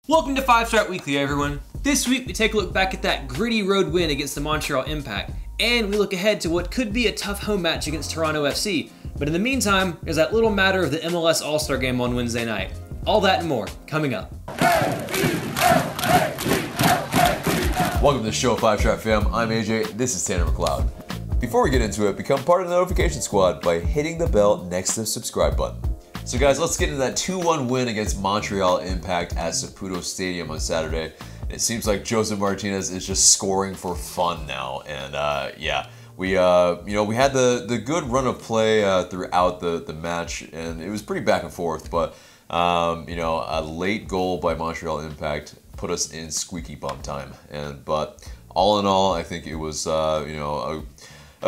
Welcome to 5 Star Weekly, everyone. This week we take a look back at that gritty road win against the Montreal Impact, and we look ahead to what could be a tough home match against Toronto FC. But in the meantime, there's that little matter of the MLS All-Star Game on Wednesday night. All that and more, coming up. Welcome to the show, 5 Star fam. I'm AJ, this is Tanner McLeod. Before we get into it, become part of the notification squad by hitting the bell next to the subscribe button. So guys, let's get into that 2-1 win against Montreal Impact at Saputo Stadium on Saturday. It seems like Josef Martinez is just scoring for fun now, and yeah, we had the good run of play throughout the match, and it was pretty back and forth. But a late goal by Montreal Impact put us in squeaky bum time, but all in all, I think it was a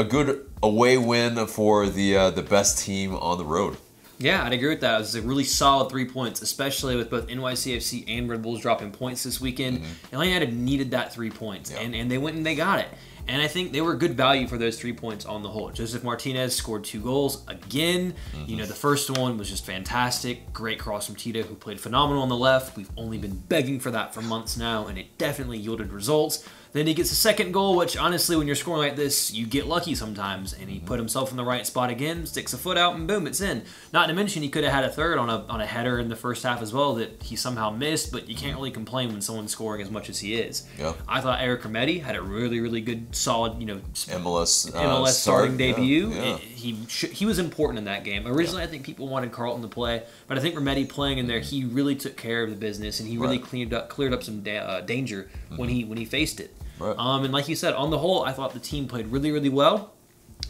good away win for the best team on the road. Yeah, I'd agree with that. It was a really solid 3 points, especially with both NYCFC and Red Bulls dropping points this weekend. Atlanta United needed that 3 points, and they went and they got it. And I think they were good value for those 3 points on the whole. Josef Martinez scored 2 goals again. You know, the first one was just fantastic. Great cross from Tito, who played phenomenal on the left. We've only been begging for that for months now, and it definitely yielded results. Then he gets a second goal, which honestly, when you're scoring like this, you get lucky sometimes. And he put himself in the right spot again, sticks a foot out, and boom, it's in. Not to mention, he could have had a third on a header in the first half as well that he somehow missed, but you can't really complain when someone's scoring as much as he is. Yeah. I thought Eric Remedi had a really, really good, solid, MLS starting debut. Yeah. He was important in that game. Originally, I think people wanted Carlton to play, but I think Remedi playing in there, he really took care of the business, and he really cleared up some danger when he faced it. Right. And like you said, on the whole, I thought the team played really, really well.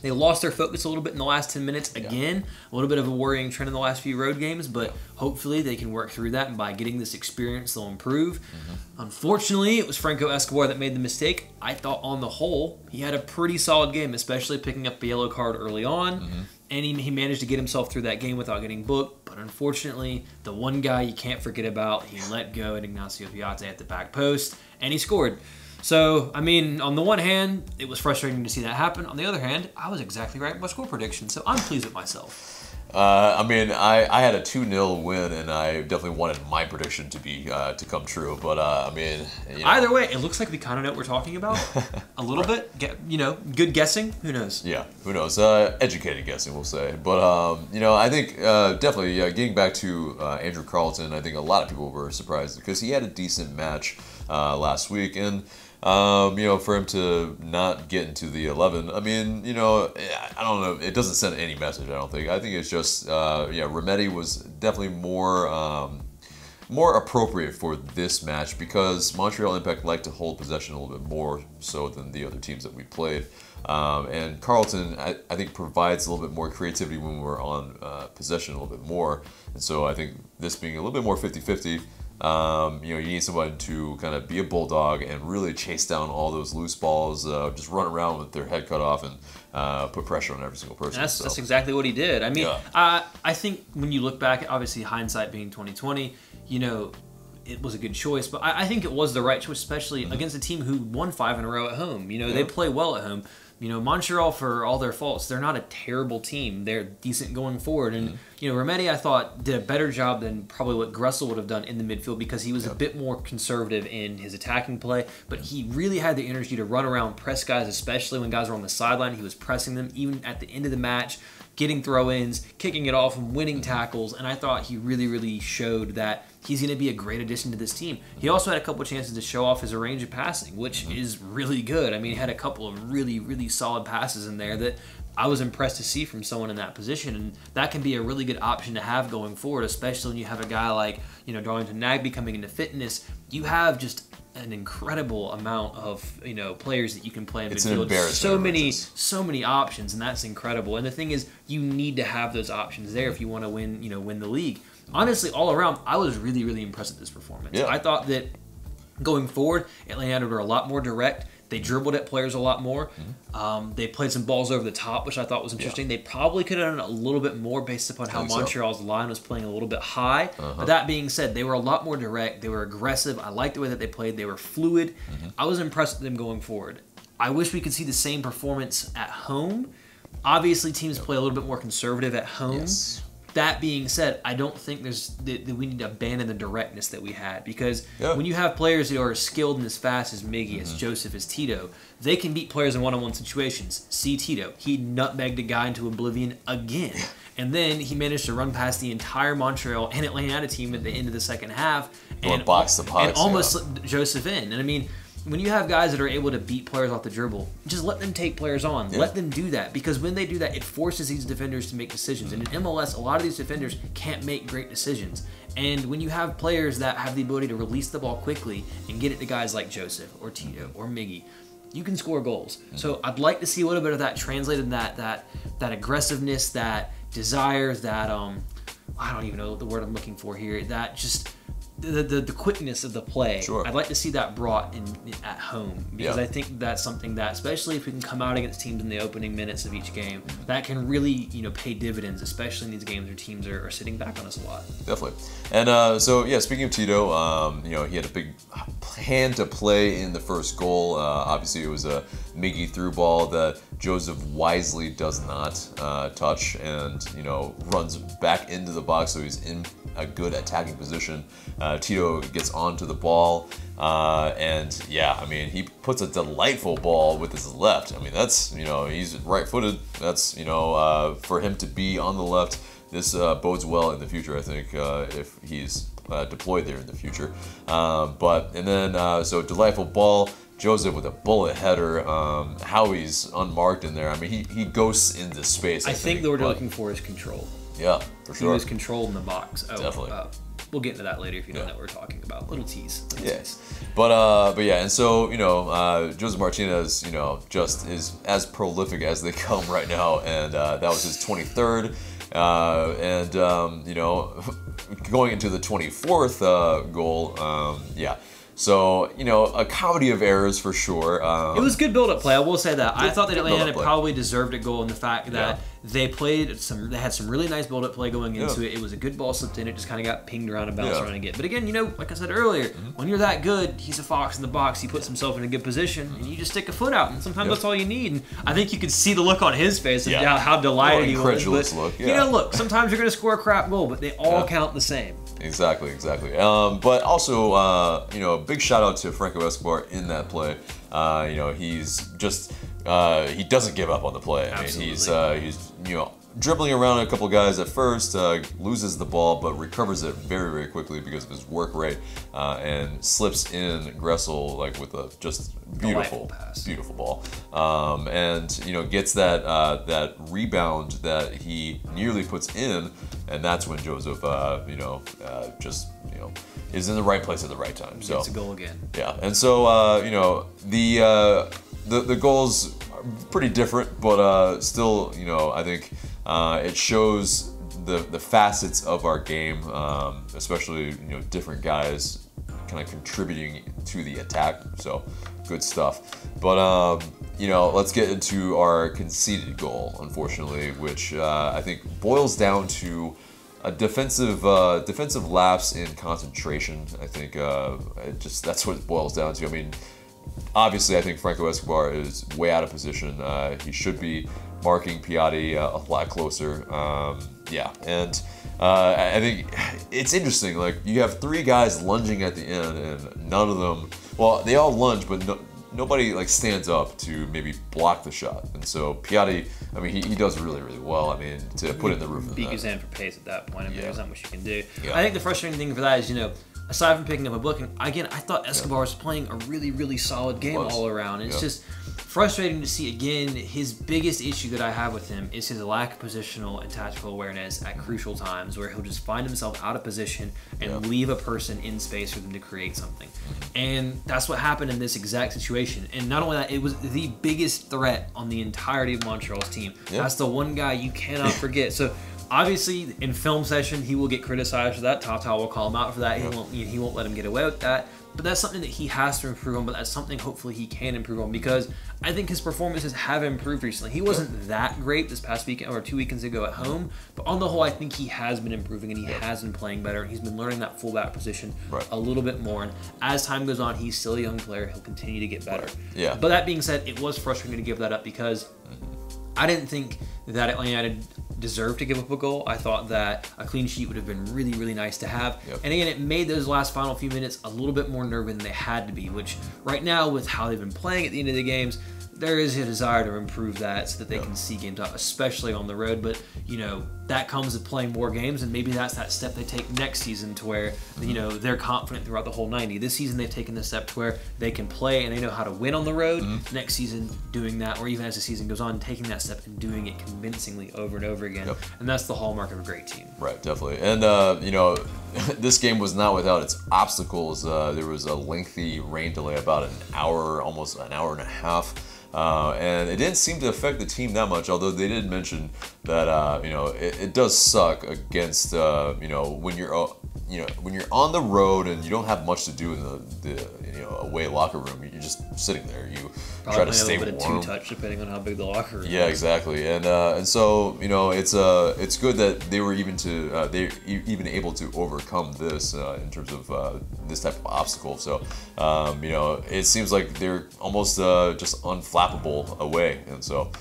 They lost their focus a little bit in the last 10 minutes again. A little bit of a worrying trend in the last few road games, but hopefully they can work through that, and by getting this experience, they'll improve. Unfortunately, it was Franco Escobar that made the mistake. I thought on the whole, he had a pretty solid game, especially picking up the yellow card early on. And he managed to get himself through that game without getting booked. But unfortunately, the one guy you can't forget about, he let go at Ignacio Piatti at the back post, and he scored. So, I mean, on the one hand, it was frustrating to see that happen. On the other hand, I was exactly right with my score prediction, so I'm pleased with myself. I mean, I had a 2-0 win, and I definitely wanted my prediction to come true. But I mean, either way, it looks like we kind of know what we're talking about a little bit. Good guessing. Who knows? Yeah, who knows? Educated guessing, we'll say. But I think definitely getting back to Andrew Carlton, I think a lot of people were surprised because he had a decent match last week, and for him to not get into the 11, I mean, I don't know. It doesn't send any message, I don't think. I think it's just, Remedi was definitely more appropriate for this match because Montreal Impact like to hold possession a little bit more so than the other teams that we played. And Carlton, I think, provides a little bit more creativity when we're on possession a little bit more. And so I think this being a little bit more 50-50, you need somebody to kind of be a bulldog and really chase down all those loose balls, just run around with their head cut off and put pressure on every single person. That's exactly what he did. I mean, I think when you look back, obviously hindsight being 2020, it was a good choice, but I think it was the right choice, especially against a team who won 5 in a row at home. They play well at home. Montreal, for all their faults, they're not a terrible team. They're decent going forward. And, Remedi, I thought, did a better job than probably what Gressel would have done in the midfield because he was a bit more conservative in his attacking play. But he really had the energy to run around, press guys, especially when guys were on the sideline. He was pressing them even at the end of the match, getting throw-ins, kicking it off, and winning tackles. And I thought he really, really showed that he's going to be a great addition to this team. He also had a couple of chances to show off his range of passing, which is really good. I mean, he had a couple of really, really solid passes in there that I was impressed to see from someone in that position. And that can be a really good option to have going forward, especially when you have a guy like, Darlington Nagbe coming into fitness. You have just an incredible amount of players that you can play in midfield. So many options, and that's incredible. And the thing is, you need to have those options there if you want to win the league. Honestly, all around, I was really, really impressed with this performance. I thought that going forward, Atlanta United were a lot more direct. They dribbled at players a lot more. They played some balls over the top, which I thought was interesting. They probably could have done a little bit more based upon how Montreal's line was playing a little bit high. But that being said, they were a lot more direct. They were aggressive. I liked the way that they played. They were fluid. I was impressed with them going forward. I wish we could see the same performance at home. Obviously, teams play a little bit more conservative at home. that being said, I don't think that we need to abandon the directness that we had, because when you have players who are as skilled and as fast as Miggy, as Josef, as Tito, they can beat players in one-on-one situations. See Tito, he nutmegged a guy into oblivion again. And then he managed to run past the entire Montreal and Atlanta United team at the end of the second half and almost slipped Josef in. And I mean, when you have guys that are able to beat players off the dribble, just let them take players on. Let them do that, because when they do that, it forces these defenders to make decisions. And in MLS, a lot of these defenders can't make great decisions. And when you have players that have the ability to release the ball quickly and get it to guys like Josef or Tito or Miggy, you can score goals. So I'd like to see a little bit of that translated, that aggressiveness, that desires, that I don't even know the word I'm looking for here, that just the quickness of the play. I'd like to see that brought in at home, because I think that's something that, especially if we can come out against teams in the opening minutes of each game, that can really pay dividends, especially in these games where teams are sitting back on us a lot. Definitely. And so yeah, speaking of Tito, he had a big hand to play in the first goal. Obviously, it was a Miggy through ball that Josef wisely does not touch, and runs back into the box, so he's in a good attacking position. Tito gets onto the ball, and yeah, I mean, he puts a delightful ball with his left. I mean, that's, he's right-footed. That's, for him to be on the left, this bodes well in the future, I think, if he's deployed there in the future. So delightful ball. Josef with a bullet header. Howie's unmarked in there. I mean, he ghosts into space. I think the word you're looking for is control. Yeah, for sure. He was controlled in the box. Definitely. We'll get into that later if you know what we're talking about. Little tease. But yeah, and so Josef Martinez, just is as prolific as they come right now, and that was his 23rd, going into the 24th goal, yeah. So, a comedy of errors for sure. It was good build-up play, I will say that. I thought that Atlanta probably deserved a goal in the fact that they had some really nice build-up play going into it. It was a good ball slipped in, it just kind of got pinged around and bounced around again. But again, like I said earlier, when you're that good, he's a fox in the box. He puts himself in a good position, and you just stick a foot out, and sometimes that's all you need. And I think you could see the look on his face of how delighted he was. Look, look, sometimes you're going to score a crap goal, but they all count the same. Exactly. But also, big shout out to Franco Escobar in that play. He's just he doesn't give up on the play. I mean, he's dribbling around a couple guys at first, loses the ball, but recovers it very, very quickly because of his work rate, and slips in Gressel with a just beautiful ball, and gets that rebound that he nearly puts in, and that's when Josef is in the right place at the right time. So gets a goal again. Yeah, and so the goals are pretty different, but still, I think it shows the facets of our game, especially different guys kind of contributing to the attack. So good stuff. But let's get into our conceded goal, unfortunately, which I think boils down to a defensive lapse in concentration. I think that's what it boils down to. I mean, obviously, I think Franco Escobar is way out of position. He should be marking Piatti a lot closer. And I think it's interesting. You have three guys lunging at the end, and none of them. Well, they all lunge, but nobody stands up to maybe block the shot. And so Piatti, I mean, he does really, really well. I mean, to put in the roof of the net. Beak his hand for pace at that point. I mean, there's not much you can do. I think the frustrating thing for that is, aside from picking up a booking, again, I thought Escobar was playing a really, really solid game all around. It's just frustrating to see, again, his biggest issue that I have with him is his lack of positional and tactical awareness at crucial times, where he'll just find himself out of position and leave a person in space for them to create something. And that's what happened in this exact situation. And not only that, it was the biggest threat on the entirety of Montreal's team. That's the one guy you cannot forget. So obviously, in film session, he will get criticized for that. Tata will call him out for that. He won't let him get away with that. But that's something that he has to improve on, but that's something hopefully he can improve on, because I think his performances have improved recently. He wasn't that great this past weekend or 2 weekends ago at home, but on the whole, I think he has been improving, and he has been playing better. He's been learning that fullback position a little bit more, and as time goes on, he's still a young player. He'll continue to get better. But that being said, it was frustrating to give that up, because I didn't think that Atlanta United deserve to give up a goal. I thought that a clean sheet would have been really, really nice to have. Yep. And again, it made those last final few minutes a little bit more nervy than they had to be, which right now with how they've been playing at the end of the games, there is a desire to improve that so that they can see games out, especially on the road. But, you know, that comes with playing more games, and maybe that's that step they take next season to where, you know, they're confident throughout the whole 90. This season, they've taken the step to where they can play and they know how to win on the road. Next season, doing that, or even as the season goes on, taking that step and doing it convincingly over and over again. And that's the hallmark of a great team. Right, definitely. And, you know, this game was not without its obstacles. There was a lengthy rain delay, about an hour, almost an hour and a half. And it didn't seem to affect the team that much, although they did mention that you know, it does suck against you know, when you're on the road and you don't have much to do in the you know, away locker room. You're just sitting there. You try to stay warm. A little bit of two-touch depending on how big the locker room is. Yeah, exactly. And so, you know, it's good that they were even able to overcome this in terms of this type of obstacle. So you know, it seems like they're almost just unflappable away, and so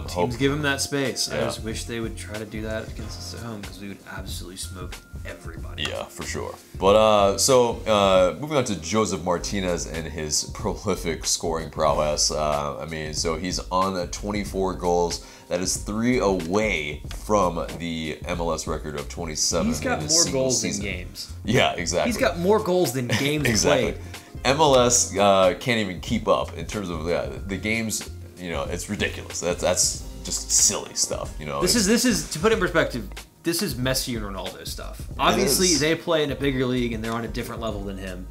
teams give them that space. Yeah. I just wish they would try to do that against us at home, because we would absolutely smoke everybody. Yeah, for sure. But so moving on to Josef Martinez and his prolific scoring prowess. I mean, so he's on 24 goals. That is 3 away from the MLS record of 27. He's got more goals than games. Yeah, exactly. He's got more goals than games exactly. played. MLS can't even keep up in terms of the games. You know, it's ridiculous. That's just silly stuff. You know, this is to put it in perspective. This is Messi and Ronaldo stuff. Obviously, they play in a bigger league and they're on a different level than him.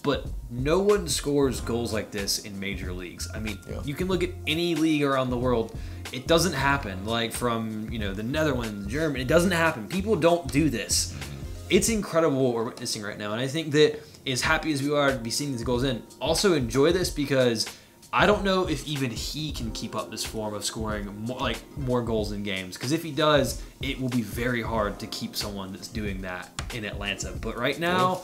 But no one scores goals like this in major leagues. I mean, you can look at any league around the world. It doesn't happen. Like from, you know, the Netherlands, Germany. It doesn't happen. People don't do this. It's incredible what we're witnessing right now. And I think that as happy as we are to be seeing these goals in, also enjoy this, because I don't know if even he can keep up this form of scoring more goals in games. Because if he does, it will be very hard to keep someone that's doing that in Atlanta. But right now,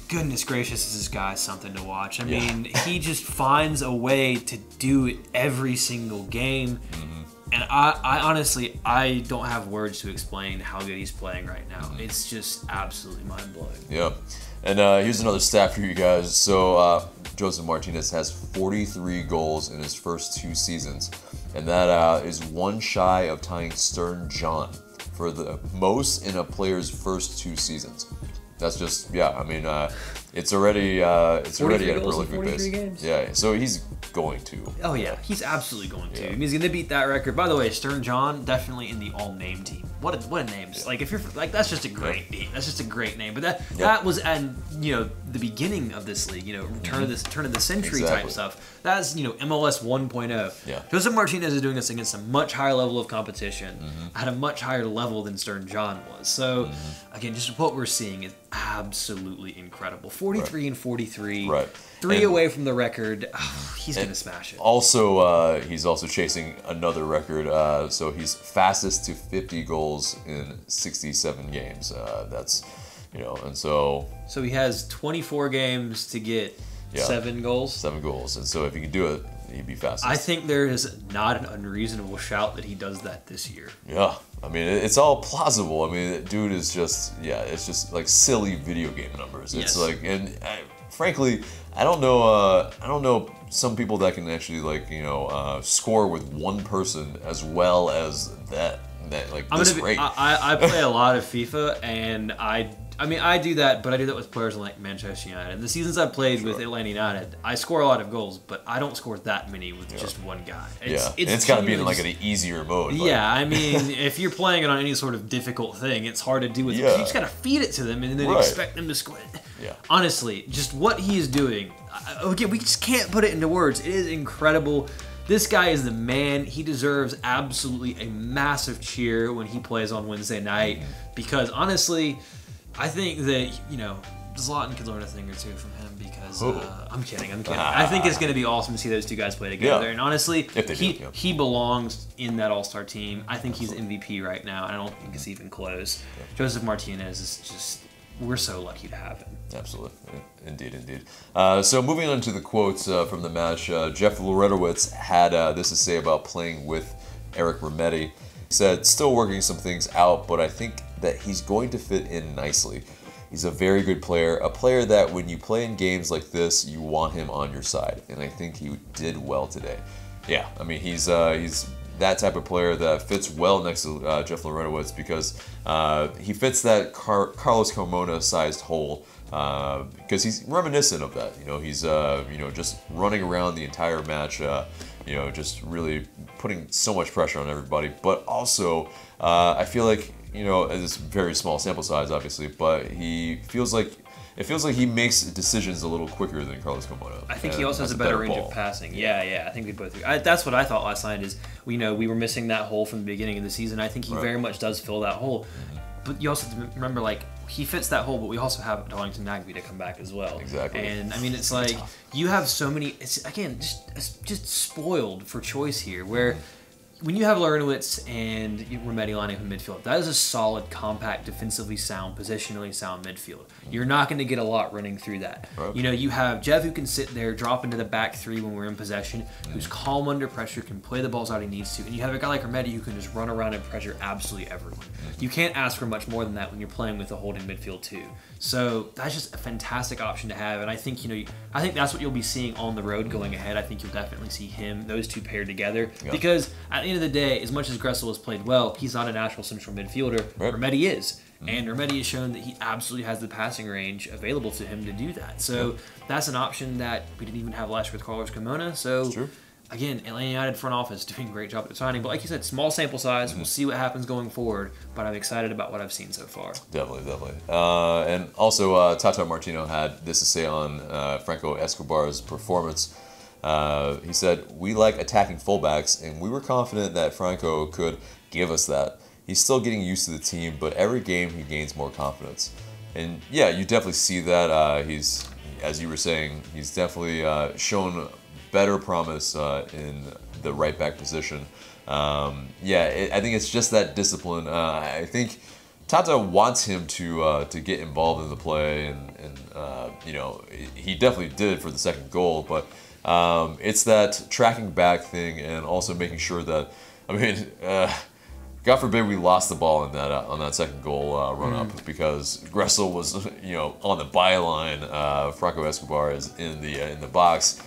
goodness gracious, is this guy something to watch. I mean, he just finds a way to do it every single game. And I honestly, I don't have words to explain how good he's playing right now. It's just absolutely mind-blowing. Yeah. And here's another stat for you guys. So Josef Martinez has 43 goals in his first 2 seasons. And that is one shy of tying Stern John for the most in a player's first 2 seasons. That's just, I mean, it's already at a prolific pace. Games. Yeah, so he's going to. Oh yeah, he's absolutely going to. I mean, he's going to beat that record. By the way, Stern John definitely in the all-name team. What a name! Yeah. Like if you're like, that's just a great name. That's just a great name. But that was at, you know, the beginning of this league. You know, turn of the century type stuff. That's, you know, MLS 1.0. Yeah. Josef Martinez is doing this against a much higher level of competition at a much higher level than Stern John was. So again, just what we're seeing is absolutely incredible. 43 and 43. Right. 3 away from the record. Oh, he's going to smash it. Also, he's also chasing another record. So he's fastest to 50 goals in 67 games. That's, you know, and so he has 24 games to get 7 goals. 7 goals. And so if he could do it, he'd be fastest. I think there is not an unreasonable shout that he does that this year. Yeah. I mean, it's all plausible. I mean, dude is just, it's just like silly video game numbers. It's like, and frankly, I don't know some people that can actually, like, you know, score with one person as well as that like this rate. I play a lot of FIFA, and I mean, I do that, but I do that with players like Manchester United. The seasons I've played with Atlanta United, I score a lot of goals, but I don't score that many with just one guy. It's got to be in like an easier mode. Yeah, I mean, if you're playing it on any sort of difficult thing, it's hard to do with. You just got to feed it to them and then expect them to score. Yeah. Honestly, just what he is doing. Again, we just can't put it into words. It is incredible. This guy is the man. He deserves absolutely a massive cheer when he plays on Wednesday night, because honestly, I think that, you know, Zlatan could learn a thing or two from him, because I'm kidding. I think it's going to be awesome to see those two guys play together. And honestly, he belongs in that all-star team. I think he's MVP right now. I don't think it's even close. Josef Martinez is just, we're so lucky to have him. Absolutely. Indeed. So moving on to the quotes from the match, Jeff Loretowitz had this to say about playing with Eric Rometty. He said, still working some things out, but I think that he's going to fit in nicely. He's a very good player, a player that when you play in games like this, you want him on your side, and I think he did well today. Yeah, I mean, he's that type of player that fits well next to Jeff Larentowicz because he fits that Carlos Carmona-sized hole because he's reminiscent of that. You know, he's just running around the entire match. Just really putting so much pressure on everybody. But also, I feel like, it's a very small sample size, obviously, but it feels like he makes decisions a little quicker than Carlos Carmona. I think he also has a better range of passing. Yeah, I think we both agree. That's what I thought last night is, we were missing that hole from the beginning of the season. I think he very much does fill that hole. But you also have to remember, like, he fits that hole, but we also have Darlington Nagbe to come back as well. Exactly. And, I mean, it's like, you have so many, it's, again, just spoiled for choice here, where when you have Larentowicz and Remedi lining up in midfield, that is a solid, compact, defensively sound, positionally sound midfield. You're not going to get a lot running through that. Right. You have Jeff who can sit there, drop into the back three when we're in possession, who's calm under pressure, can play the balls out he needs to, and you have a guy like Remedi who can just run around and pressure absolutely everyone. You can't ask for much more than that when you're playing with a holding midfield too. So that's just a fantastic option to have, and I think I think that's what you'll be seeing on the road going ahead. I think you'll definitely see those two paired together because at the end of the day, as much as Gressel has played well, he's not a natural central midfielder. Right. Remedi is. And Remedi has shown that he absolutely has the passing range available to him to do that. So that's an option that we didn't even have last year with Carlos Carmona. So again, Atlanta United front office doing a great job at signing. But like you said, small sample size. We'll see what happens going forward. But I'm excited about what I've seen so far. Definitely. And also, Tata Martino had this to say on Franco Escobar's performance. He said, "We like attacking fullbacks, and we were confident that Franco could give us that. He's still getting used to the team, but every game he gains more confidence." And yeah, you definitely see that. He's, as you were saying, he's definitely shown better promise in the right back position. I think it's just that discipline. I think Tata wants him to get involved in the play, and he definitely did for the second goal, but it's that tracking back thing, and also making sure that, God forbid we lost the ball in that on that second goal run up because Gressel was on the byline. Franco Escobar is in the box.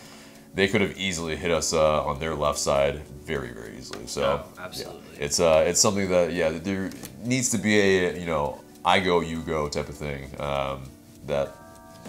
They could have easily hit us on their left side very, very easily. So absolutely, it's something that there needs to be a I go you go type of thing. That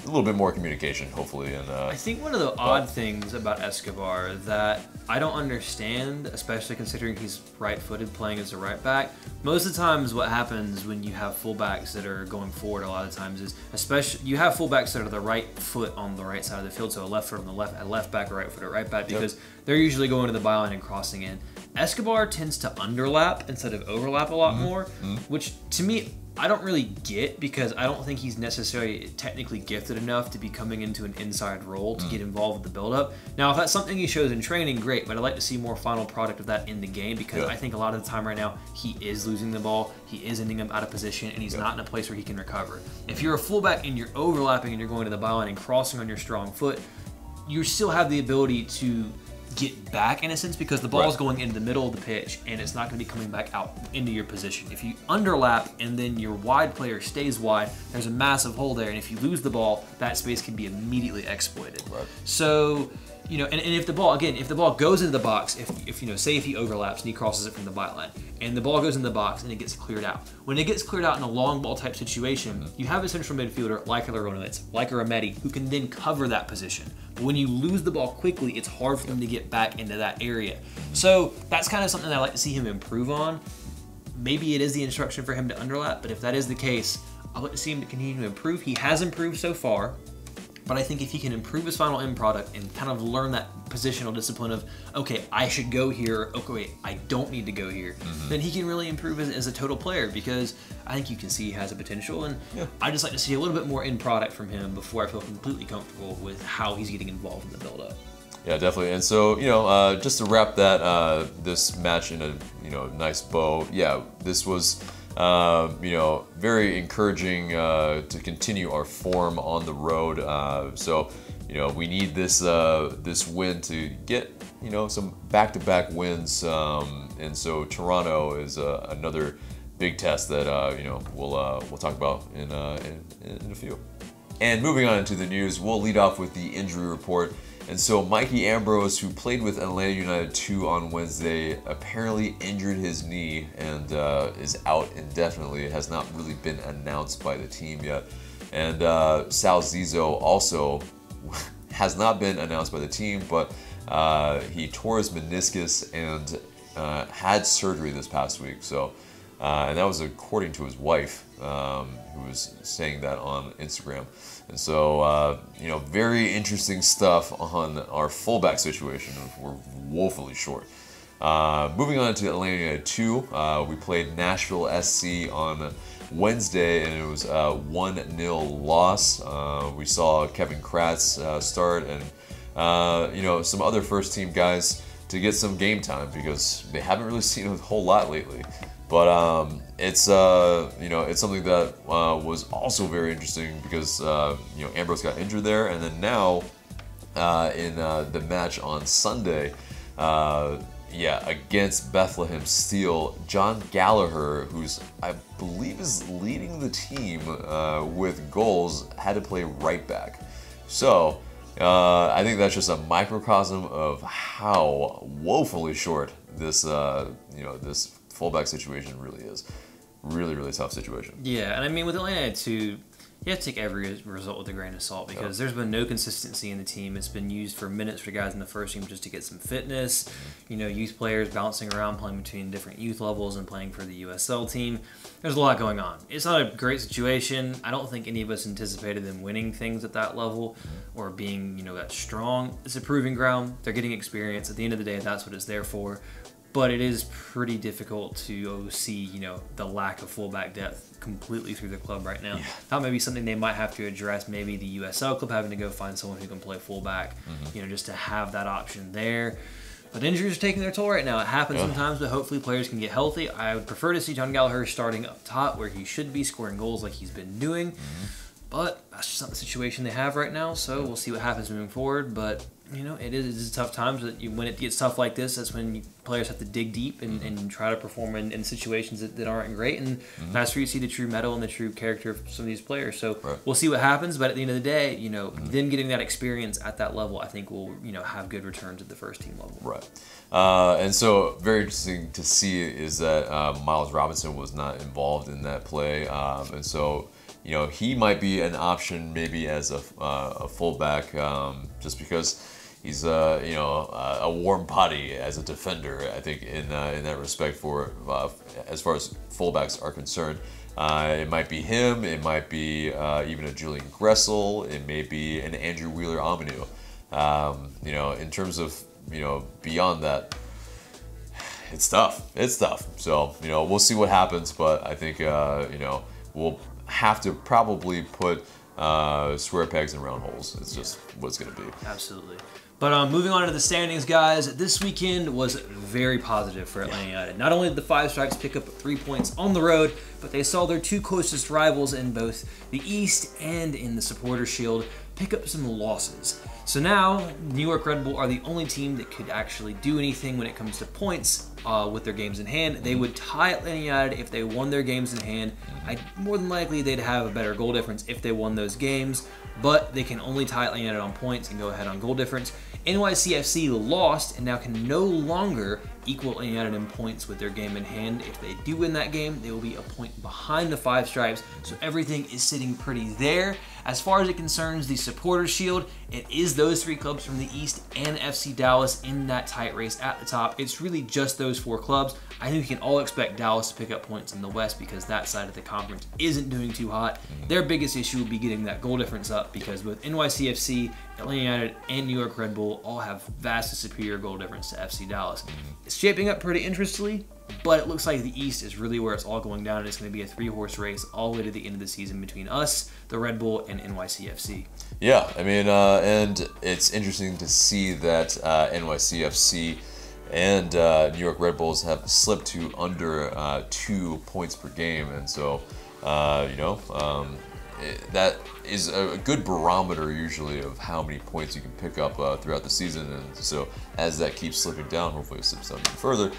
a little bit more communication, hopefully. And I think one of the odd things about Escobar that I don't understand, especially considering he's right-footed playing as a right back, most of the times what happens when you have fullbacks that are going forward a lot of times is, especially you have fullbacks that are the right foot on the right side of the field, so a left foot on the left, a left back or right foot or right back, because they're usually going to the byline and crossing in. Escobar tends to underlap instead of overlap a lot more, which to me I don't really get, because I don't think he's necessarily technically gifted enough to be coming into an inside role to get involved with the build-up. Now, if that's something he shows in training, great, but I'd like to see more final product of that in the game, because I think a lot of the time right now, he is losing the ball, he is ending up out of position, and he's not in a place where he can recover. If you're a fullback and you're overlapping and you're going to the byline and crossing on your strong foot, you still have the ability to get back in a sense, because the ball is going into the middle of the pitch and it's not going to be coming back out into your position. If you underlap and then your wide player stays wide, there's a massive hole there, and if you lose the ball, that space can be immediately exploited. So and if the ball goes into the box, if say if he overlaps and he crosses it from the byline, and the ball goes in the box and it gets cleared out. When it gets cleared out in a long ball type situation, you have a central midfielder like a Larentowicz, like a Remedi, who can then cover that position. But when you lose the ball quickly, it's hard for them to get back into that area. So that's kind of something that I'd like to see him improve on. Maybe it is the instruction for him to underlap, but if that is the case, I'd like to see him to continue to improve. He has improved so far, but I think if he can improve his final end product and kind of learn that positional discipline of, okay, I should go here, okay, wait, I don't need to go here, then he can really improve as a total player, because I think you can see he has a potential, and I just like to see a little bit more end product from him before I feel completely comfortable with how he's getting involved in the build-up. Yeah, definitely. And so, just to wrap that this match in a nice bow, this was very encouraging to continue our form on the road. So, we need this this win to get some back-to-back wins, and so Toronto is another big test that we'll talk about in a few. And moving on into the news, we'll lead off with the injury report. And so Mikey Ambrose, who played with Atlanta United 2 on Wednesday, apparently injured his knee and is out indefinitely. It has not really been announced by the team yet. And Sal Zizzo also has not been announced by the team, but he tore his meniscus and had surgery this past week. So, and that was according to his wife, who was saying that on Instagram. And so, very interesting stuff on our fullback situation. We're woefully short. Moving on to Atlanta United 2, we played Nashville SC on Wednesday, and it was a 1-0 loss. We saw Kevin Kratz start, and some other first-team guys to get some game time because they haven't really seen a whole lot lately. But it's something that was also very interesting because Ambrose got injured there, and then now in the match on Sunday, against Bethlehem Steel, John Gallagher, who's I believe is leading the team with goals, had to play right back. So I think that's just a microcosm of how woefully short this this fullback situation really is. Really, really tough situation. Yeah, and I mean with Atlanta too, you have to take every result with a grain of salt because there's been no consistency in the team. It's been used for minutes for guys in the first team just to get some fitness. Youth players bouncing around, playing between different youth levels and playing for the USL team. There's a lot going on. It's not a great situation. I don't think any of us anticipated them winning things at that level or being, that strong. It's a proving ground. They're getting experience. At the end of the day, that's what it's there for. But it is pretty difficult to see, the lack of fullback depth completely through the club right now. Yeah. That may be something they might have to address. Maybe the USL club having to go find someone who can play fullback, just to have that option there. But injuries are taking their toll right now. It happens sometimes, but hopefully players can get healthy. I would prefer to see John Gallagher starting up top where he should be, scoring goals like he's been doing. But that's just not the situation they have right now, so we'll see what happens moving forward. But it is tough times. When it gets tough like this, that's when players have to dig deep and try to perform in situations that aren't great. And that's where you see the true mettle and the true character of some of these players. So we'll see what happens. But at the end of the day, them getting that experience at that level, I think will have good returns at the first team level. Right. And so very interesting to see is that Miles Robinson was not involved in that play, and so. He might be an option maybe as a fullback, just because he's a warm body as a defender. I think in that respect for as far as fullbacks are concerned, it might be him. It might be even a Julian Gressel. It may be an Andrew Wheeler-Aminu. In terms of beyond that, it's tough. It's tough. So we'll see what happens, but I think we'll have to probably put square pegs in round holes. It's just what it's going to be. Absolutely. But moving on to the standings, guys, this weekend was very positive for Atlanta United. Not only did the Five Stripes pick up 3 points on the road, but they saw their two closest rivals in both the East and in the Supporters' Shield pick up some losses. So now, New York Red Bull are the only team that could actually do anything when it comes to points with their games in hand. They would tie Atlanta United if they won their games in hand. More than likely, they'd have a better goal difference if they won those games, but they can only tie Atlanta United on points and go ahead on goal difference. NYCFC lost and now can no longer equal Atlanta United in points with their game in hand. If they do win that game, they will be a point behind the Five Stripes, so everything is sitting pretty there. As far as it concerns the Supporters' Shield, it is those three clubs from the East and FC Dallas in that tight race at the top. It's really just those four clubs. I think we can all expect Dallas to pick up points in the West because that side of the conference isn't doing too hot. Their biggest issue will be getting that goal difference up because both NYCFC, Atlanta United, and New York Red Bull all have vastly superior goal difference to FC Dallas. It's shaping up pretty interestingly, but it looks like the East is really where it's all going down, and it's going to be a three-horse race all the way to the end of the season between us, the Red Bull, and NYCFC. Yeah, I mean, and it's interesting to see that NYCFC and New York Red Bulls have slipped to under 2 points per game, and so that is a good barometer usually of how many points you can pick up throughout the season. And so as that keeps slipping down, hopefully it slips down even further,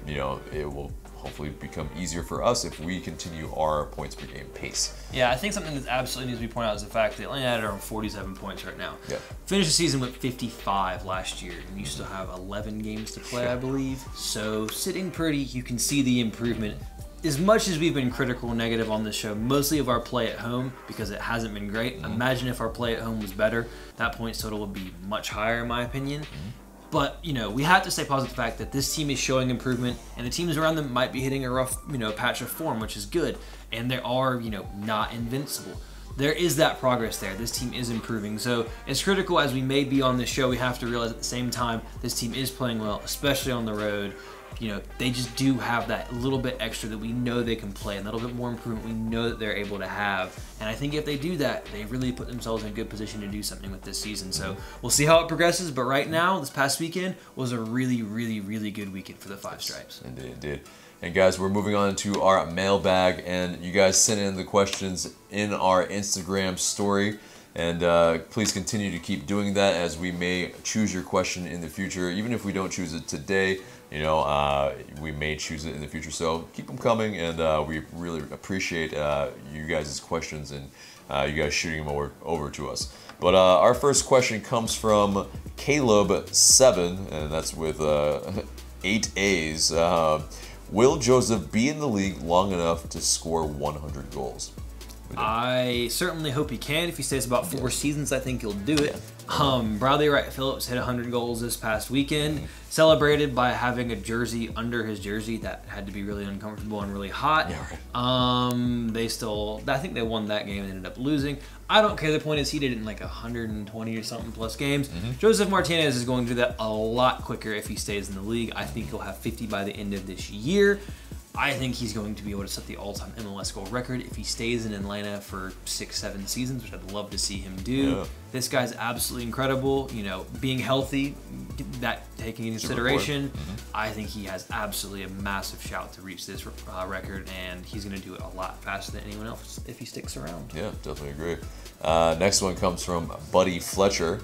you know, it will hopefully become easier for us if we continue our points per game pace. Yeah, I think something that absolutely needs to be pointed out is the fact that Atlanta United are on 47 points right now. Yeah. Finished the season with 55 last year, and you still have 11 games to play, I believe. So sitting pretty, you can see the improvement. As much as we've been critical and negative on this show, mostly of our play at home, because it hasn't been great. Imagine if our play at home was better. That points total would be much higher, in my opinion. But, you know, we have to stay positive the fact that this team is showing improvement, and the teams around them might be hitting a rough, you know, patch of form, which is good. And they are, you know, not invincible. There is that progress there. This team is improving. So as critical as we may be on this show, we have to realize at the same time, this team is playing well, especially on the road. You know, they just do have that little bit extra that we know they can play, and a little bit more improvement we know that they're able to have. And I think if they do that, they really put themselves in a good position to do something with this season. So we'll see how it progresses. But right now, this past weekend was a really, really, really good weekend for the Five Stripes. Indeed, indeed. And guys, we're moving on to our mailbag, and you guys sent in the questions in our Instagram story. And please continue to keep doing that, as we may choose your question in the future. Even if we don't choose it today, you know, we may choose it in the future. So keep them coming, and we really appreciate you guys' questions and you guys shooting them over to us. But our first question comes from Caleb7, and that's with 8 A's. Will Josef be in the league long enough to score 100 goals? I certainly hope he can. If he stays about 4 seasons, I think he'll do it. Bradley Wright Phillips hit 100 goals this past weekend, celebrated by having a jersey under his jersey that had to be really uncomfortable and really hot. Yeah, right. They still, I think they won that game and ended up losing. I don't care. The point is he did it in like 120 or something plus games. Josef Martinez is going to do that a lot quicker if he stays in the league. I think he'll have 50 by the end of this year. I think he's going to be able to set the all-time MLS goal record if he stays in Atlanta for 6-7 seasons, which I'd love to see him do. Yeah. This guy's absolutely incredible. You know, being healthy, that taking into consideration, I think he has absolutely a massive shout to reach this record, and he's going to do it a lot faster than anyone else if he sticks around. Yeah, definitely agree. Next one comes from Buddy Fletcher.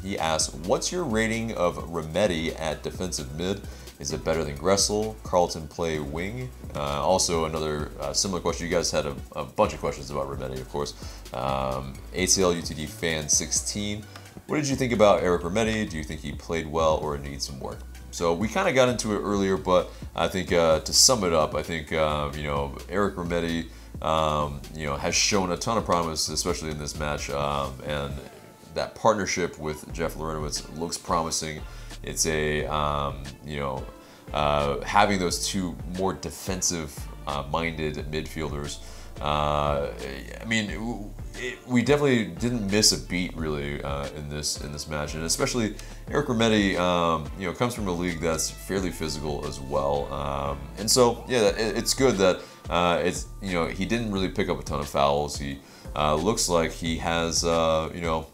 He asks, what's your rating of Remedi at defensive mid? Is it better than Gressel? Carlton play wing? Also, another similar question. You guys had a bunch of questions about Remedi, of course. ATL UTD fan 16. What did you think about Eric Remedi? Do you think he played well or needs some work? So we kind of got into it earlier, but I think to sum it up, I think you know, Eric Remedi you know, has shown a ton of promise, especially in this match, and that partnership with Jeff Larentowicz looks promising. It's a, you know, having those two more defensive-minded midfielders. I mean, we definitely didn't miss a beat really in this match, and especially Eric Remedi, you know, comes from a league that's fairly physical as well, and so yeah, it's good that it's, you know, he didn't really pick up a ton of fouls. He looks like he has, you know,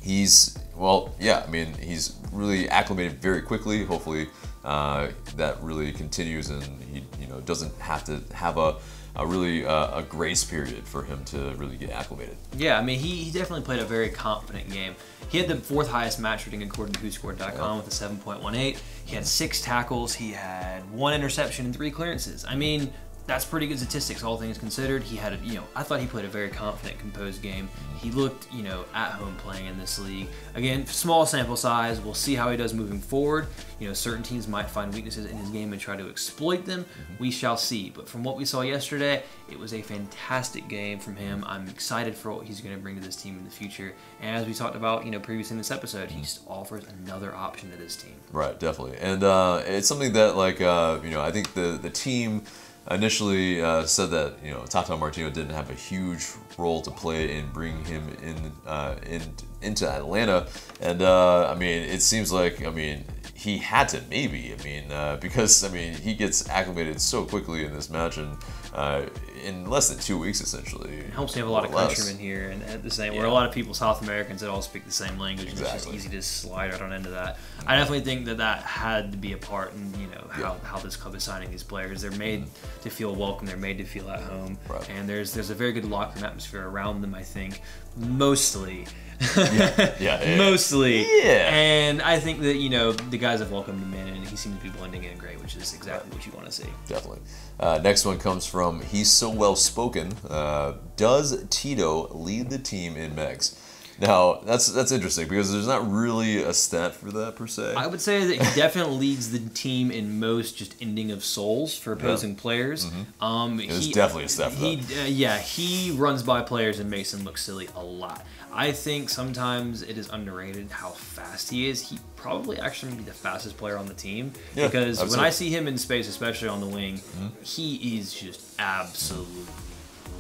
he's, well, yeah, I mean, he's really acclimated very quickly. Hopefully that really continues, and he, you know, doesn't have to have a really a grace period for him to really get acclimated. Yeah, I mean, he definitely played a very confident game. He had the 4th highest match rating according to WhoScored.com with a 7.18. He had 6 tackles. He had 1 interception and 3 clearances. I mean, that's pretty good statistics, all things considered. He had, you know, I thought he played a very confident, composed game. He looked, you know, at home playing in this league. Again, small sample size. We'll see how he does moving forward. You know, certain teams might find weaknesses in his game and try to exploit them. We shall see. But from what we saw yesterday, it was a fantastic game from him. I'm excited for what he's going to bring to this team in the future. And as we talked about, you know, previously in this episode, he just offers another option to this team. Right, definitely. And it's something that, like, you know, I think the team initially said that, you know, Tata Martino didn't have a huge role to play in bringing him into Atlanta, and I mean, it seems like, I mean, he had to, maybe, I mean, because, I mean, he gets acclimated so quickly in this match, and in less than 2 weeks, essentially. It helps to have a lot of countrymen here, and at the same, we're a lot of people, South Americans, that all speak the same language. Exactly. It's just easy to slide right on into that. I definitely think that had to be a part in how this club is signing these players. They're made to feel welcome. They're made to feel at home, and there's a very good locker room atmosphere around them. I think mostly. Mostly. Yeah. And I think that, the guys have welcomed him in, and he seems to be blending in great, which is exactly what you want to see. Definitely. Next one comes from He's So Well Spoken. Does Tito lead the team in megs? Now, that's interesting because there's not really a stat for that per se. I would say that he definitely leads the team in most just ending of souls for opposing players. There's definitely a stat for that. He runs by players and makes them look silly a lot. I think sometimes it is underrated how fast he is. He probably actually may be the fastest player on the team because when I see him in space, especially on the wing, he is just absolutely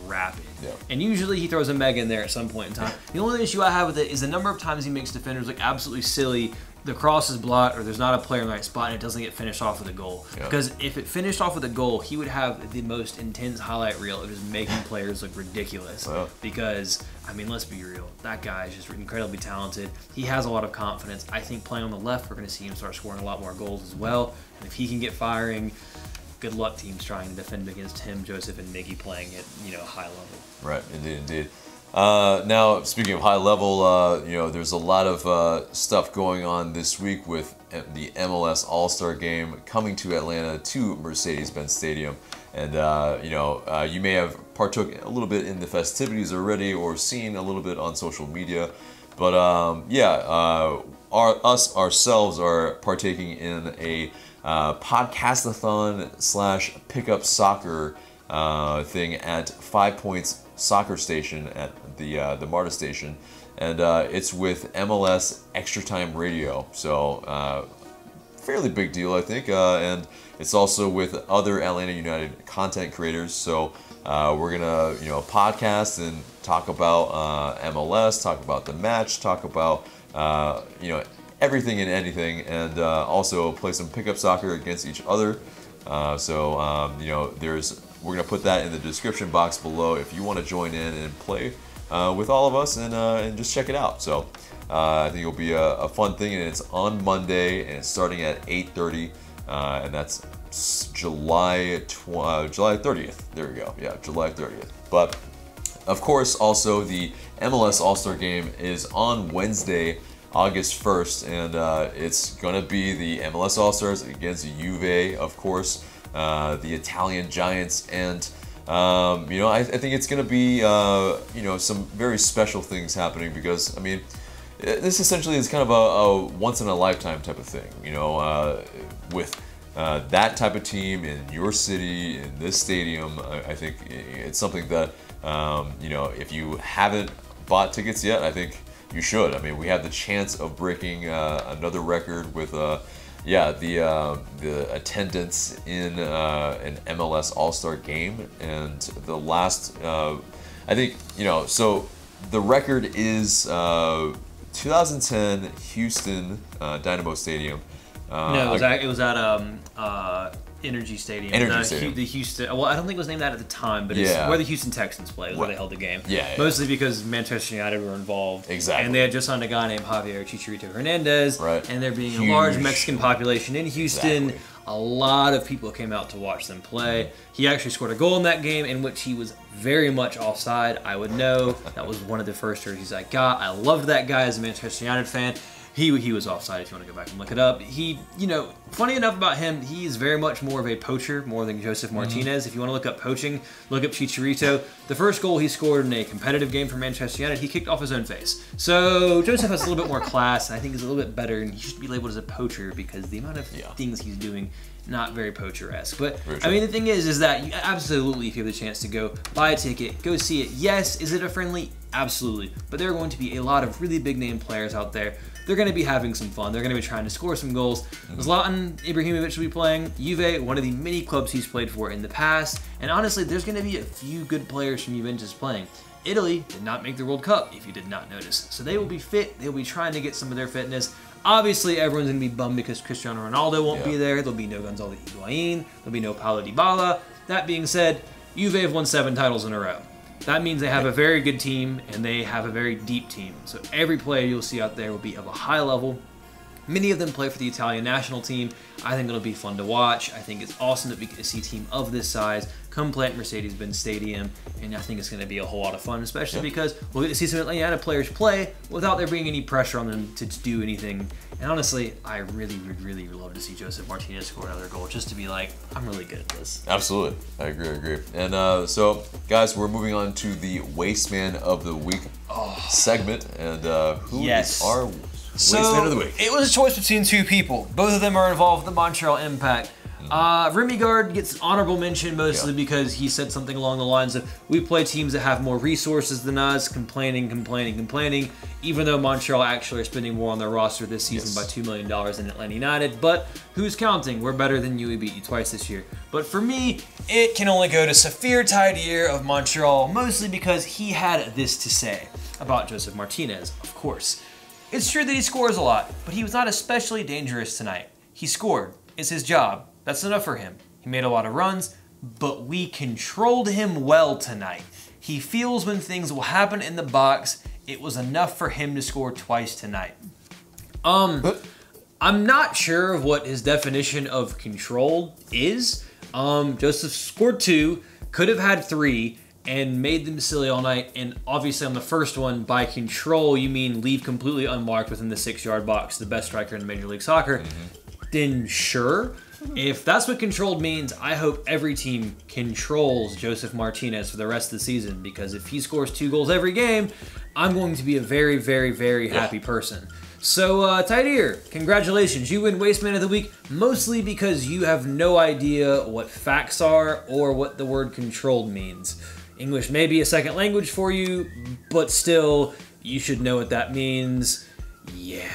rapid. And usually he throws a meg in there at some point in time. The only issue I have with it is the number of times he makes defenders look absolutely silly. The cross is blocked, or there's not a player in the right spot, and it doesn't get finished off with a goal. Because if it finished off with a goal, he would have the most intense highlight reel of just making players look ridiculous. Because, I mean, let's be real. That guy is just incredibly talented. He has a lot of confidence. I think playing on the left, we're going to see him start scoring a lot more goals as well. And if he can get firing, good luck teams trying to defend against him, Josef, and Miggy playing at high level. Right, indeed. Now, speaking of high level, there's a lot of stuff going on this week with the MLS All-Star Game coming to Atlanta to Mercedes-Benz Stadium. And, you may have partook a little bit in the festivities already or seen a little bit on social media. But, ourselves are partaking in a podcastathon / pickup soccer thing at 5 Points Soccer Station at the MARTA station, and it's with MLS Extra Time Radio, so fairly big deal, I think, and it's also with other Atlanta United content creators. So we're gonna podcast and talk about MLS, talk about the match, talk about everything and anything, and also play some pickup soccer against each other. We're going to put that in the description box below if you want to join in and play with all of us and just check it out. So I think it'll be a fun thing, and it's on Monday, and it's starting at 8:30, and that's July 30th. There we go. Yeah, July 30th. But, of course, also the MLS All-Star Game is on Wednesday, August 1st, and it's going to be the MLS All-Stars against Juve, of course. The Italian Giants, and I think it's going to be some very special things happening because this essentially is kind of a once in a lifetime type of thing, with that type of team in your city, in this stadium. I think it's something that if you haven't bought tickets yet, I think you should. We have the chance of breaking another record with the attendance in an MLS All-Star Game, and the last I think so the record is 2010 Houston Dynamo Stadium. No, it was at Energy Stadium. The Houston. Well, I don't think it was named that at the time, but it's where the Houston Texans play. Where they held the game. Mostly because Manchester United were involved. Exactly. And they had just signed a guy named Javier Chicharito Hernandez. Right. And there being a large Mexican population in Houston, a lot of people came out to watch them play. He actually scored a goal in that game in which he was very much offside. I would know. That was one of the first jerseys I got. I loved that guy as a Manchester United fan. He was offside if you want to go back and look it up. He, funny enough about him, he is very much more of a poacher, more than Josef Martinez. If you want to look up poaching, look up Chicharito. The first goal he scored in a competitive game for Manchester United, he kicked off his own face. So Josef has a little bit more class, and I think he's a little bit better, and he should be labeled as a poacher because the amount of things he's doing, not very poacher-esque. But, the thing is that you absolutely, if you have the chance to go buy a ticket, go see it. Yes, is it a friendly? Absolutely. But there are going to be a lot of really big-name players out there. They're going to be having some fun. They're going to be trying to score some goals. Zlatan Ibrahimovic will be playing. Juve, one of the many clubs he's played for in the past. And honestly, there's going to be a few good players from Juventus playing. Italy did not make the World Cup, if you did not notice. So they will be fit. They'll be trying to get some of their fitness. Obviously, everyone's going to be bummed because Cristiano Ronaldo won't be there. There'll be no Gonzalo Higuain. There'll be no Paulo Dybala. That being said, Juve have won 7 titles in a row. That means they have a very good team, and they have a very deep team. So every player you'll see out there will be of a high level. Many of them play for the Italian national team. I think it'll be fun to watch. I think it's awesome that we get to see a team of this size come play at Mercedes-Benz Stadium, and I think it's going to be a whole lot of fun, especially because we'll get to see some Atlanta United players play without there being any pressure on them to do anything. And honestly, I really would really love to see Josef Martinez score another goal, just to be like, I'm really good at this. Absolutely. I agree. And so, guys, we're moving on to the Waste Man of the Week segment. And who is our Waste Man of the Week? It was a choice between 2 people. Both of them are involved with the Montreal Impact. Remigard gets an honorable mention mostly because he said something along the lines of, we play teams that have more resources than us, complaining, even though Montreal actually are spending more on their roster this season by $2 million than Atlanta United. But who's counting? We're better than you. We beat you twice this year. But for me, it can only go to Safir Taidir of Montreal, mostly because he had this to say about Josef Martinez, of course. It's true that he scores a lot, but he was not especially dangerous tonight. He scored. It's his job. That's enough for him. He made a lot of runs, but we controlled him well tonight. He feels when things will happen in the box. It was enough for him to score twice tonight. I'm not sure of what his definition of control is. Josef scored 2, could have had 3, and made them silly all night. And obviously on the first one, by control, you mean leave completely unmarked within the 6-yard box, the best striker in Major League Soccer. Then sure. If that's what controlled means, I hope every team controls Josef Martinez for the rest of the season, because if he scores 2 goals every game, I'm going to be a very happy person. So, Taidir, congratulations. You win Waste Man of the Week, mostly because you have no idea what facts are or what the word controlled means. English may be a second language for you, but still, you should know what that means. Yeah.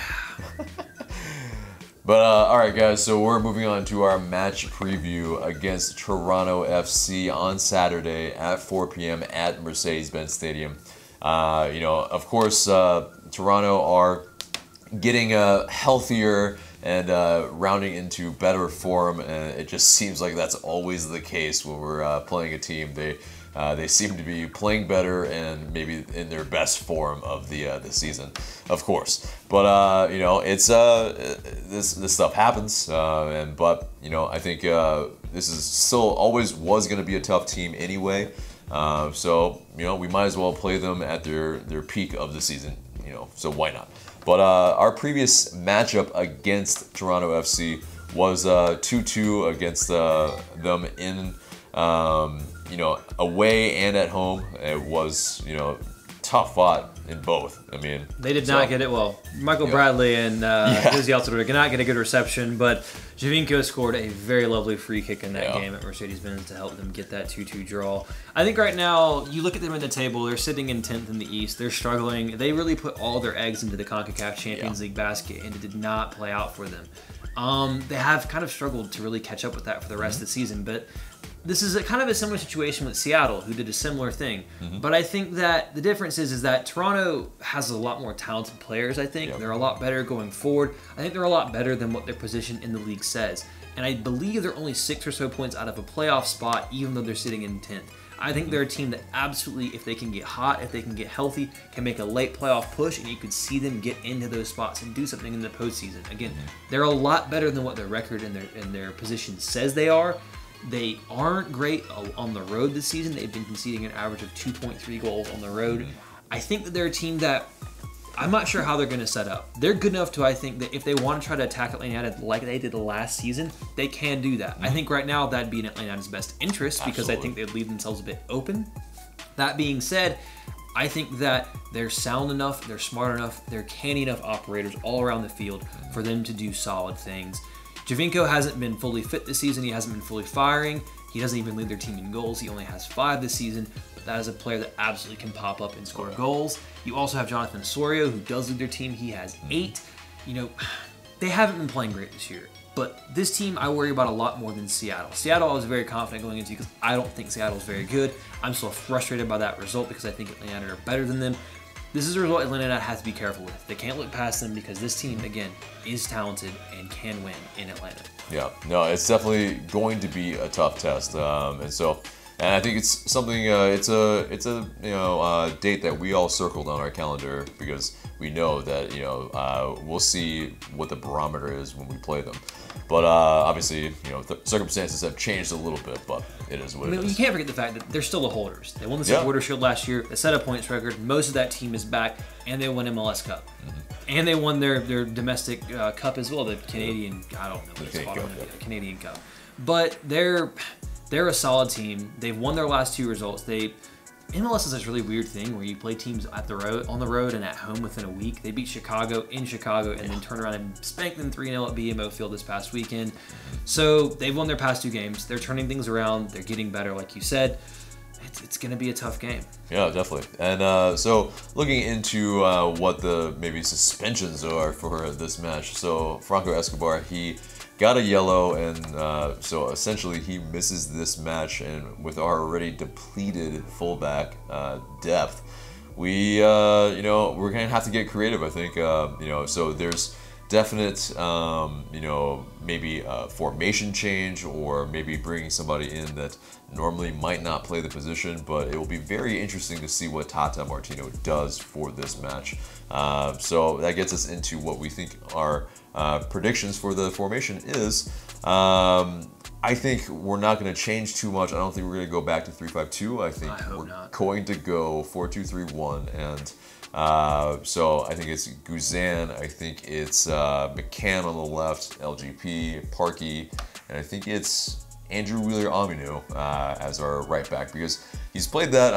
But, alright guys, so we're moving on to our match preview against Toronto FC on Saturday at 4 p.m. at Mercedes-Benz Stadium. Of course, Toronto are getting healthier and rounding into better form, and it just seems like that's always the case when we're playing a team. They seem to be playing better and maybe in their best form of the season, of course. But it's this stuff happens, but I think this is still always was going to be a tough team anyway. So we might as well play them at their peak of the season. So why not? But our previous matchup against Toronto FC was 2-2 against them in. Away and at home. It was, tough fought in both. I mean, they did not get it well. Michael Bradley and Josie Altidore did not get a good reception, but Javinko scored a very lovely free kick in that game at Mercedes-Benz to help them get that 2-2 draw. I think right now, you look at them in the table, they're sitting in 10th in the East. They're struggling. They really put all their eggs into the CONCACAF Champions League basket, and it did not play out for them. They have kind of struggled to really catch up with that for the rest of the season, but this is kind of a similar situation with Seattle, who did a similar thing. But I think that the difference is that Toronto has a lot more talented players, I think. They're a lot better going forward. I think they're a lot better than what their position in the league says. And I believe they're only 6 or so points out of a playoff spot, even though they're sitting in 10th. I think they're a team that absolutely, if they can get hot, if they can get healthy, can make a late playoff push, and you could see them get into those spots and do something in the postseason. Again, they're a lot better than what their record and their position says they are. They aren't great on the road this season. They've been conceding an average of 2.3 goals on the road. I think that they're a team that I'm not sure how they're going to set up. They're good enough to, I think, that if they want to try to attack Atlanta United like they did last season, they can do that. I think right now that'd be in Atlanta United's best interest because I think they'd leave themselves a bit open. That being said, I think that they're sound enough, they're smart enough, they're canny enough operators all around the field for them to do solid things. Javinko hasn't been fully fit this season. He hasn't been fully firing. He doesn't even lead their team in goals. He only has 5 this season. But that is a player that absolutely can pop up and score goals. You also have Jonathan Osorio, who does lead their team. He has 8. They haven't been playing great this year. But this team I worry about a lot more than Seattle. Seattle I was very confident going into because I don't think Seattle's very good. I'm still frustrated by that result because I think Atlanta United are better than them. This is a result Atlanta United has to be careful with. They can't look past them because this team, again, is talented and can win in Atlanta. Yeah, no, it's definitely going to be a tough test. And so, And I think it's something. It's a date that we all circled on our calendar because we know that we'll see what the barometer is when we play them. But obviously, the circumstances have changed a little bit, but it is what it is. You can't forget the fact that they're still the holders. They won the Supporters Shield last year. They set a points record. Most of that team is back, and they won MLS Cup. And they won their domestic cup as well, the Canadian. I don't know what it's called. Canadian Cup. But they're a solid team. They've won their last 2 results. MLS is this really weird thing where you play teams on the road and at home within a week. They beat Chicago in Chicago and then turn around and spank them 3-0 at BMO Field this past weekend. So they've won their past 2 games. They're turning things around. They're getting better, like you said. It's going to be a tough game. Yeah, definitely. And so looking into what the maybe suspensions are for this match. So Franco Escobar, he got a yellow, and so essentially he misses this match. And with our already depleted fullback depth, we're gonna have to get creative. I think so there's definite maybe a formation change, or maybe bringing somebody in that normally might not play the position. But it will be very interesting to see what Tata Martino does for this match. So that gets us into what we think our predictions for the formation is. I think we're not going to change too much. I don't think we're going to go back to 3-5-2. I think we're going to go 4-2-3-1, and so I think it's Guzan, I think it's McCann on the left, LGP, Parkey, and I think it's Andrew Wheeler-Aminu as our right back, because he's played that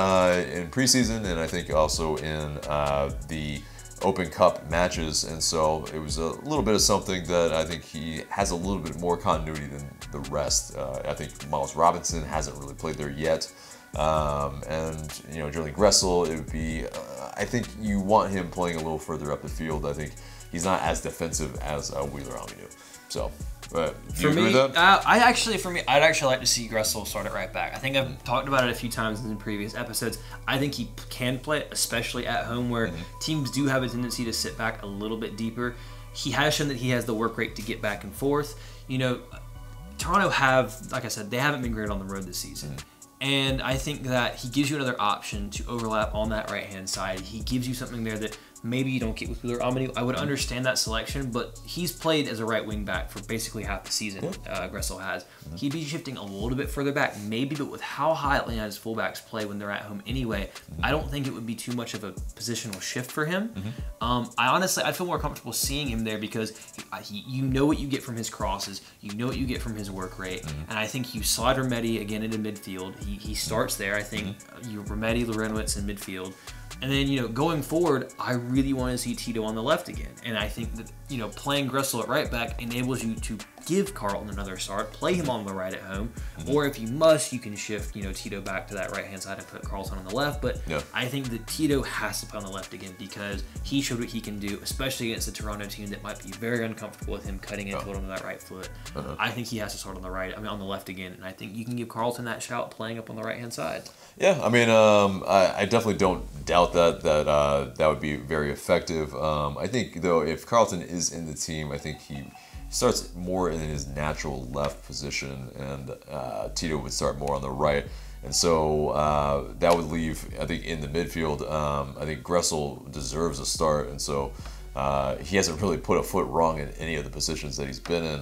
in preseason, and I think also in the Open Cup matches, and so it was a little bit of something that I think he has a little bit more continuity than the rest. I think Miles Robinson hasn't really played there yet, and Jeremy Gressel, it would be I think you want him playing a little further up the field. I think he's not as defensive as Wheeler-Aminu. So do you agree with that? I'd actually like to see Gressel start at right back. I think I've talked about it a few times in previous episodes. I think he can play it, especially at home, where teams do have a tendency to sit back a little bit deeper. He has shown that he has the work rate to get back and forth. Toronto like I said, they haven't been great on the road this season. And I think that he gives you another option to overlap on that right-hand side. He gives you something there that maybe you don't get with Wheeler-Aminu. I would understand that selection, but he's played as a right wing back for basically half the season. Gressel has. He'd be shifting a little bit further back, maybe, but with how high Atlanta's fullbacks play when they're at home anyway, I don't think it would be too much of a positional shift for him. I'd feel more comfortable seeing him there because you know what you get from his crosses, you know what you get from his work rate, and I think you slide Remedi again into midfield. He starts there. I think you Remedi, Lorenowitz in midfield. And then, going forward, I really want to see Tito on the left again. And I think that, playing Gressel at right back enables you to give Carlton another start, play him on the right at home, or if you must, you can shift, Tito back to that right-hand side and put Carlton on the left. But I think that Tito has to play on the left again because he showed what he can do, especially against a Toronto team that might be very uncomfortable with him cutting into it on that right foot. I think he has to start on the left again, and I think you can give Carlton that shout playing up on the right-hand side. Yeah, I definitely don't doubt that would be very effective. I think, though, if Carlton is in the team, I think he starts more in his natural left position, and Tito would start more on the right. And so that would leave, I think, in the midfield, I think Gressel deserves a start, and so he hasn't really put a foot wrong in any of the positions that he's been in.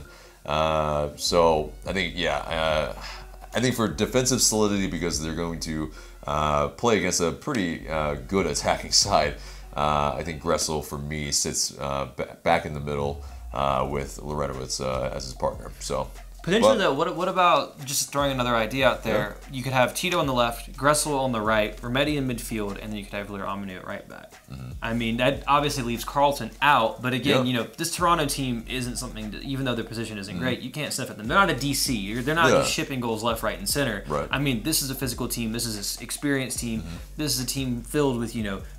So I think, I think for defensive solidity, because they're going to play against a pretty good attacking side, I think Gressel, for me, sits back in the middle with Lorenowitz as his partner. So potentially, though, what about just throwing another idea out there? You could have Tito on the left, Gressel on the right, Remedi in midfield, and then you could have Wheeler-Aminu at right back. I mean, that obviously leaves Carlton out, but again, this Toronto team isn't something that, even though their position isn't great, you can't sniff at them. They're not a DC. They're not just shipping goals left, right, and center. I mean, this is a physical team. This is an experienced team. This is a team filled with,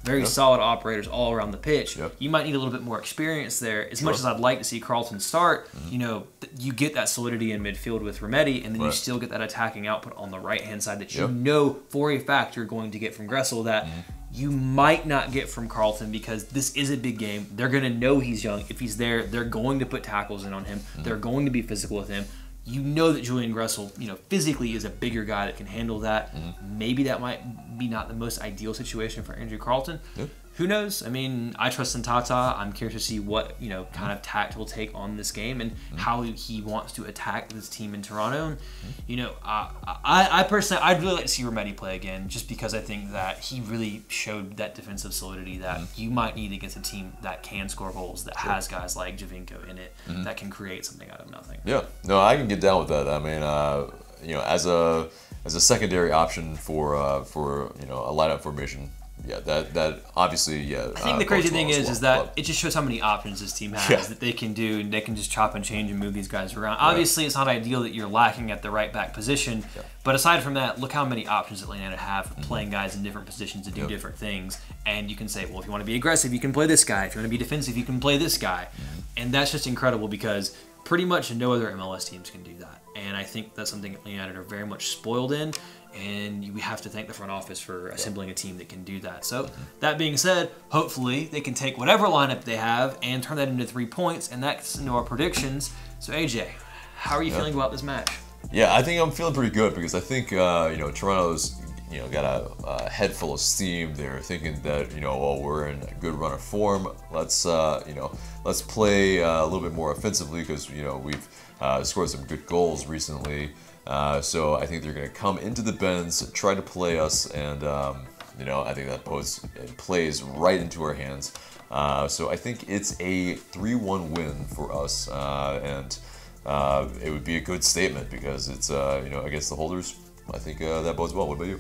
very solid operators all around the pitch. You might need a little bit more experience there. As much as I'd like to see Carlton start, you get that solidity in midfield with Remedi, and then you still get that attacking output on the right-hand side that you know for a fact you're going to get from Gressel that you might not get from Carlton, because this is a big game. They're going to know he's young. If he's there, they're going to put tackles in on him. They're going to be physical with him. You know that Julian Gressel, physically is a bigger guy that can handle that. Maybe that might be not the most ideal situation for Andrew Carleton. Yep. Who knows? I mean, I trust in Tata. I'm curious to see what, kind of tact he'll take on this game and how he wants to attack this team in Toronto. And, I personally, I'd really like to see Remedi play again, just because I think that he really showed that defensive solidity that you might need against a team that can score goals, that has guys like Javinko in it, that can create something out of nothing. Yeah, no, I can get down with that. I mean, as a secondary option for a lineup formation. Yeah, that obviously, yeah. I think the crazy thing is that it just shows how many options this team has that they can do, and they can just chop and change and move these guys around. Right. Obviously, it's not ideal that you're lacking at the right back position, but aside from that, look how many options Atlanta have for playing guys in different positions to do different things. And you can say, well, if you want to be aggressive, you can play this guy. If you want to be defensive, you can play this guy. And that's just incredible because pretty much no other MLS teams can do that. And I think that's something Atlanta United are very much spoiled in. And we have to thank the front office for assembling a team that can do that. So that being said, hopefully they can take whatever lineup they have and turn that into 3 points, and that's into our predictions. So AJ, how are you feeling about this match? Yeah, I think I'm feeling pretty good because I think Toronto's got a head full of steam. They're thinking that well, we're in a good run of form. Let's let's play a little bit more offensively because we've scored some good goals recently. So I think they're going to come into the bends, try to play us, and I think that plays right into our hands. So I think it's a 3-1 win for us, and it would be a good statement because it's against the holders. I think that bodes well. What about you?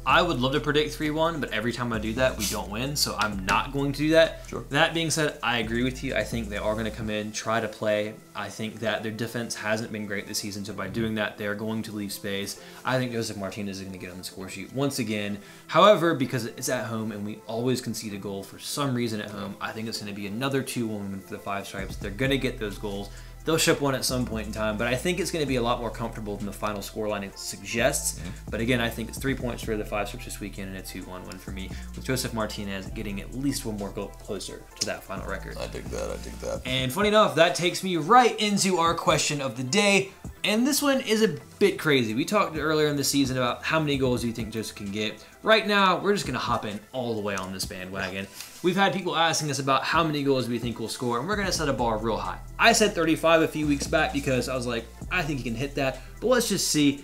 I would love to predict 3-1, but every time I do that, we don't win, so I'm not going to do that. Sure. That being said, I agree with you. I think they are going to come in, try to play. I think that their defense hasn't been great this season, so by doing that, they're going to leave space. I think Josef Martinez is going to get on the score sheet once again. However, because it's at home and we always concede a goal for some reason at home, I think it's going to be another 2-1 win for the Five Stripes. They're going to get those goals. They'll ship one at some point in time, but I think it's going to be a lot more comfortable than the final scoreline it suggests. But again, I think it's 3 points for the Five Stripes this weekend and a 2-1 win for me, with Josef Martinez getting at least one more goal closer to that final record. I dig that. And funny enough, that takes me right into our question of the day. And this one is a bit crazy. We talked earlier in the season about how many goals do you think Josef can get. Right now, we're just going to hop in all the way on this bandwagon. We've had people asking us about how many goals we think we'll score, and we're going to set a bar real high. I said 35 a few weeks back because I was like, I think he can hit that. But let's just see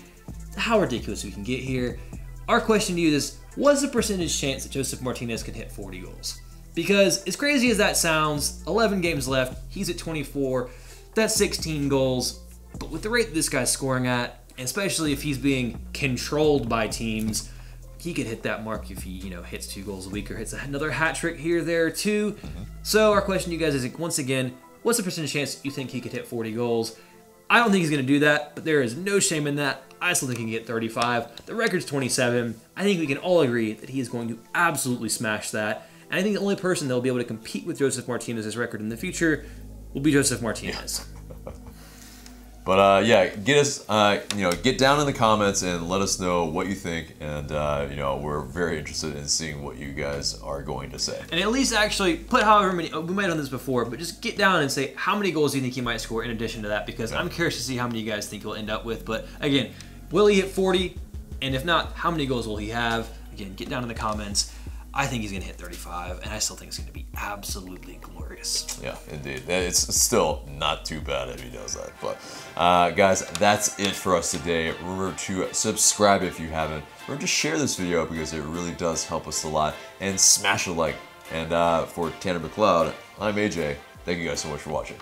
how ridiculous we can get here. Our question to you is, what's the percentage chance that Josef Martinez can hit 40 goals? Because as crazy as that sounds, 11 games left, he's at 24, that's 16 goals. But with the rate that this guy's scoring at, especially if he's being controlled by teams, he could hit that mark if he, hits 2 goals a week or hits another hat trick here, there, too. So our question to you guys is, once again, what's the percentage chance you think he could hit 40 goals? I don't think he's going to do that, but there is no shame in that. I still think he can get 35. The record's 27. I think we can all agree that he is going to absolutely smash that. And I think the only person that will be able to compete with Josef Martinez's record in the future will be Josef Martinez. But get us, get down in the comments and let us know what you think, and we're very interested in seeing what you guys are going to say. And at least actually put however many. We might have done this before, but just get down and say how many goals do you think he might score in addition to that, because I'm curious to see how many you guys think he'll end up with. But again, will he hit 40? And if not, how many goals will he have? Again, get down in the comments. I think he's going to hit 35, and I still think it's going to be absolutely glorious. Yeah, indeed. It's still not too bad if he does that. But, guys, that's it for us today. Remember to subscribe if you haven't. Remember to share this video because it really does help us a lot. And smash a like. And for Tanner McLeod, I'm AJ. Thank you guys so much for watching.